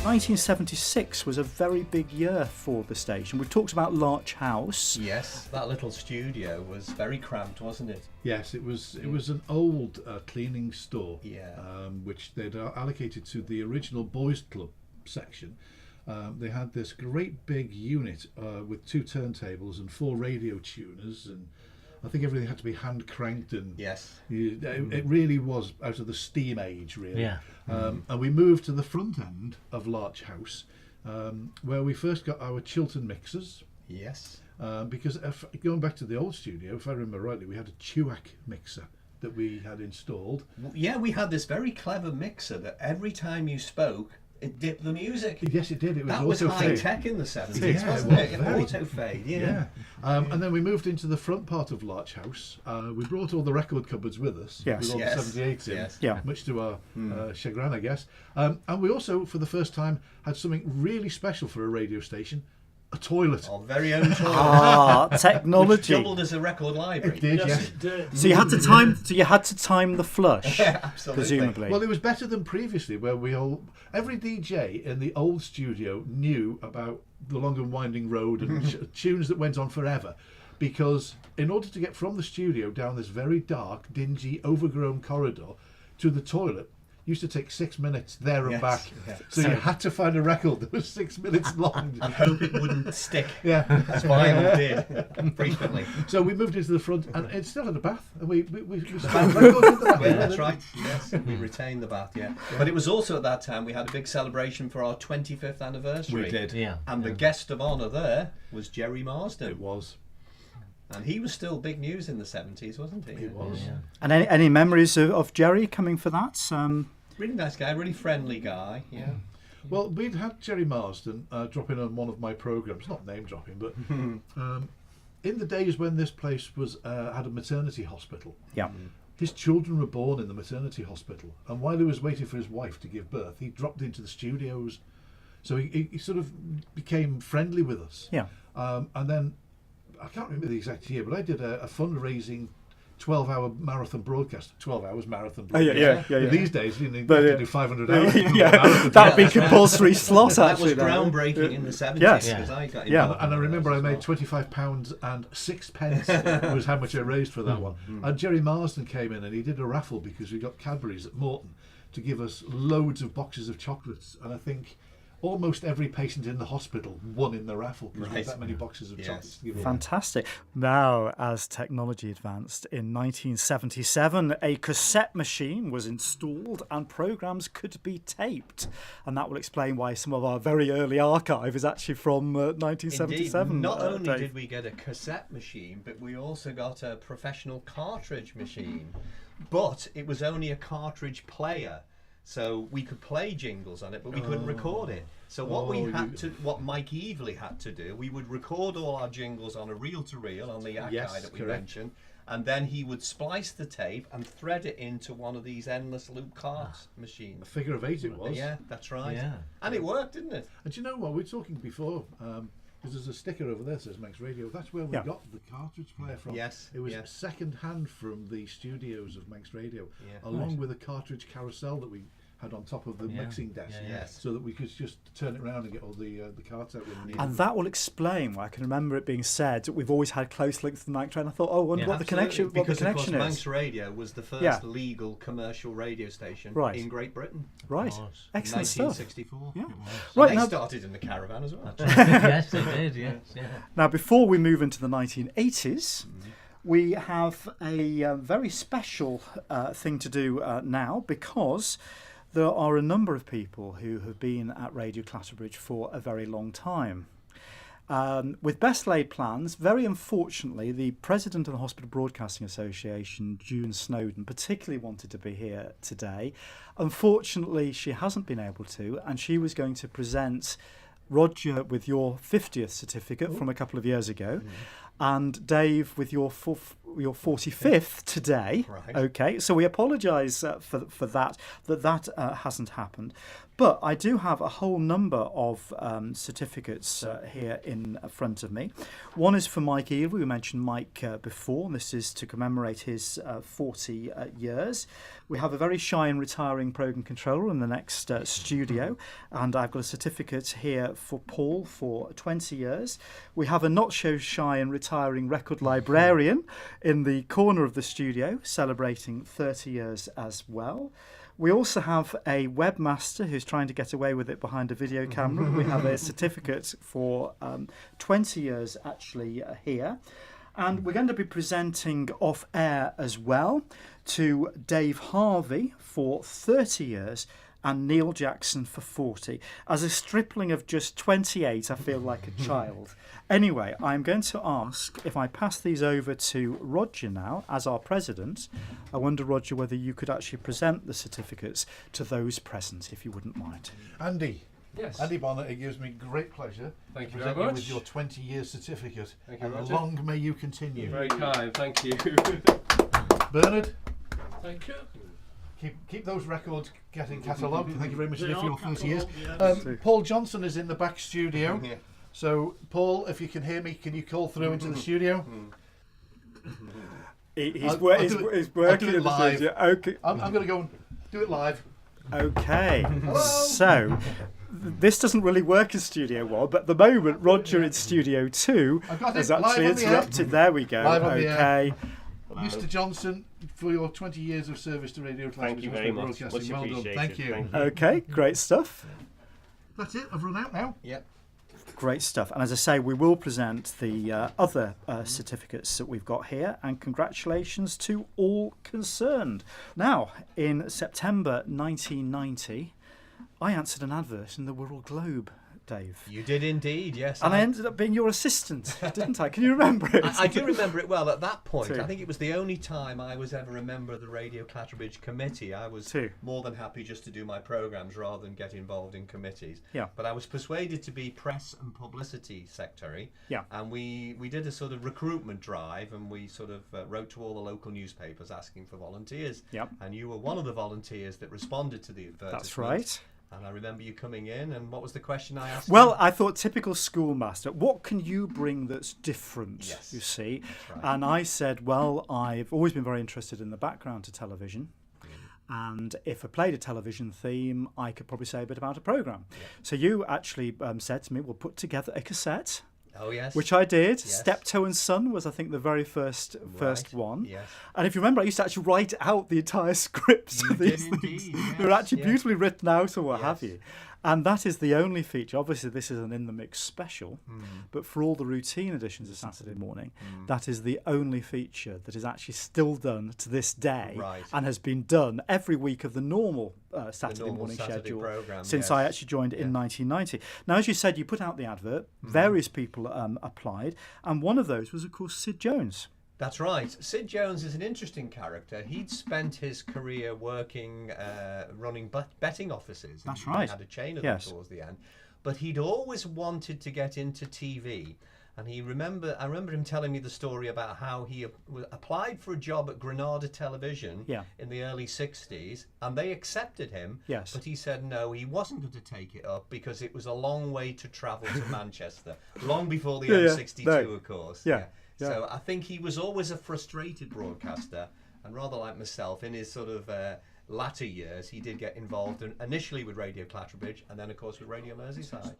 1976 was a very big year for the station. We've talked about Larch House. Yes, that little studio was very cramped, wasn't it? Yes, it was. It was an old cleaning store, Yeah. Which they'd allocated to the original boys' club section. They had this great big unit with 2 turntables and 4 radio tuners, and I think everything had to be hand cranked, and Yes. it really was out of the steam age, really. Yeah. And we moved to the front end of Larch House, where we first got our Chiltern mixers. Yes. Because going back to the old studio, if I remember rightly, we had a Chewak mixer that we had installed. Yeah, we had this very clever mixer that every time you spoke, it dipped the music. Yes, it did. It was That was auto high fade. tech in the 70s, Yeah, wasn't it it? was very- Auto fade, yeah. Yeah. And then we moved into the front part of Larch House. We brought all the record cupboards with us, Yes. with all Yes. the 78s in, Yes. Yeah. much to our chagrin, I guess. And we also, for the first time, had something really special for a radio station, a toilet. Our very own toilet. Ah, Which technology. doubled as a record library. It did, Yes, yes. it did. So you had to time. So you had to time the flush, Yeah, absolutely. presumably. Well, it was better than previously, where every DJ in the old studio knew about the long and winding road and tunes that went on forever, because in order to get from the studio down this very dark, dingy, overgrown corridor to the toilet, used to take 6 minutes there and Yes, back. yeah. So you had to find a record that was 6 minutes long. And hope it wouldn't stick, Yeah. as vinyl did frequently. So we moved into the front, and it still had a bath, and we stuck records into that. Yeah, that's right. Yes, we retained the bath, yeah. But it was also at that time we had a big celebration for our 25th anniversary. We did. Yeah. And the guest of honour there was Jerry Marsden. It was. And he was still big news in the 70s, wasn't he? It was. Yeah. And any memories of Jerry coming for that? Really nice guy, really friendly guy, yeah. Well, we'd had Jerry Marsden drop in on one of my programmes, not name dropping, but in the days when this place was had a maternity hospital, Yeah. his children were born in the maternity hospital, and while he was waiting for his wife to give birth, he dropped into the studios. So he sort of became friendly with us. Yeah. And then, I can't remember the exact year, but I did a fundraising 12-hour marathon broadcast. 12 hours marathon Oh, yeah, broadcast. yeah. These days, you have But, to do 500 hours. Yeah, that'd be compulsory slot That actually. was groundbreaking in the 70s. Yes. Because I got Yeah. involved And I in remember those I as made well. £25 and 6p was how much I raised for that one. And Jerry Marsden came in and he did a raffle because we got Cadbury's at Morton to give us loads of boxes of chocolates. And I think almost every patient in the hospital won in the raffle because we had Right. that many boxes of Yes. chocolates to give away. Fantastic. Now, as technology advanced, in 1977, a cassette machine was installed and programmes could be taped. And that will explain why some of our very early archive is actually from 1977. Indeed. Not only Dave. did we get a cassette machine, but we also got a professional cartridge machine. But it was only a cartridge player. So we could play jingles on it, but we couldn't record it. So what Mike Evely had to do, we would record all our jingles on a reel-to-reel on the Akai Yes, that we correct. mentioned, and then he would splice the tape and thread it into one of these endless loop cart A machines. figure of 8 it was. Yeah, that's right. Yeah. And it worked, didn't it? And do you know what? We were talking before, because there's a sticker over there that says Max Radio. That's where we Yeah. got the cartridge player from. Yes, It was yes. second hand from the studios of Max Radio, Yeah. along with a cartridge carousel that we had on top of the Yeah. mixing desk, Yeah, yeah. Yes. so that we could just turn it around and get all the carts out when we needed And them. that will explain why I can remember it being said that we've always had close links to the Manx Radio. And I thought, I wonder Yeah. what the connection, Because of course is. Manx Radio was the first Yeah. legal commercial radio station Right. in Great Britain. Right, Of course. excellent stuff. 1964. Yeah. It was. Right, They now, started in the caravan as well. Yes, they did. Yes, yeah. now, before we move into the 1980s, we have a very special thing to do now, because there are a number of people who have been at Radio Clatterbridge for a very long time. With best laid plans, very unfortunately, the president of the Hospital Broadcasting Association, June Snowden, particularly wanted to be here today. Unfortunately, she hasn't been able to, and she was going to present Roger with your 50th certificate from a couple of years ago, and Dave with your 45th today. Right. Okay, so we apologise for that hasn't happened. But I do have a whole number of certificates here in front of me. One is for Mike Eve. We mentioned Mike before. This is to commemorate his 40 years. We have a very shy and retiring programme controller in the next studio, and I've got a certificate here for Paul for 20 years. We have a not so shy and retiring record librarian in the corner of the studio, celebrating 30 years as well. We also have a webmaster who's trying to get away with it behind a video camera. We have a certificate for 20 years actually here. And we're going to be presenting off air as well to Dave Harvey for 30 years and Neil Jackson for 40. As a stripling of just 28, I feel like a child. Anyway, I'm going to ask if I pass these over to Roger now as our president. I wonder, Roger, whether you could actually present the certificates to those present, if you wouldn't mind. Andy. Yes. Andy Bonner, it gives me great pleasure Thank to you present very you much. with your 20-year certificate. Thank you, and Roger. long may you continue. Very kind, thank you. Bernard, Thank you. keep those records getting catalogued. Thank you very much for your 30 years. Yes. Paul Johnson is in the back studio. Yeah. So, Paul, if you can hear me, can you call through into the studio? He's I'll working do it in the live. studio. Okay. I'm going to go and do it live. Okay. So this doesn't really work in Studio 1, but at the moment Roger in Studio 2 I've got it, has live actually on the air. interrupted. There we go. Live on the Okay. Mr. Johnson, for your 20 years of service to Radio Clatterbridge Thank you very much. Broadcasting. Much Well done. appreciated. Thank you. Okay, great stuff. That's it. I've run out now. Yep. Great stuff. And as I say, we will present the other certificates that we've got here, and congratulations to all concerned. Now, in September 1990, I answered an advert in the World Globe, Dave. You did indeed, yes. And I ended up being your assistant, didn't I? Can you remember it? I do remember it well. At that point, Two. I think it was the only time I was ever a member of the Radio Clatterbridge committee. I was Two. more than happy just to do my programmes rather than get involved in committees. Yeah. But I was persuaded to be press and publicity secretary. Yeah. And we did a sort of recruitment drive, and we sort of wrote to all the local newspapers asking for volunteers. Yep. And you were one of the volunteers that responded to the advertisement. That's right. And I remember you coming in, and what was the question I asked? Well, you? I thought typical schoolmaster, what can you bring that's different, Yes, you see? that's right. And I said, well, I've always been very interested in the background to television. And if I played a television theme, I could probably say a bit about a programme. So you actually said to me, we'll put together a cassette, Oh, yes. which I did. Yes. Steptoe and Son was, I think, the very first one. Yes. And if you remember, I used to actually write out the entire scripts You of did these indeed, things. They were yes, actually yes. beautifully written out or what have Yes. you. And that is the only feature. Obviously, this is an In the Mix special, but for all the routine editions of Saturday morning, that is the only feature that is actually still done to this day, Right. and has been done every week of the normal Saturday normal morning Saturday schedule programme, since yes. I actually joined in 1990. Now, as you said, you put out the advert. Various people applied, and one of those was, of course, Sid Jones. That's right. Sid Jones is an interesting character. He'd spent his career working, running betting offices. That's He right. had a chain of Yes. them towards the end. But he'd always wanted to get into TV. And I remember him telling me the story about how he applied for a job at Granada Television Yeah. in the early 60s, and they accepted him. Yes. But he said no, he wasn't going to take it up because it was a long way to travel to Manchester, long before the Yeah, M62, no. of course. Yeah. Yeah. So I think he was always a frustrated broadcaster, and rather like myself, in his sort of latter years, he did get involved initially with Radio Clatterbridge, and then of course with Radio Merseyside.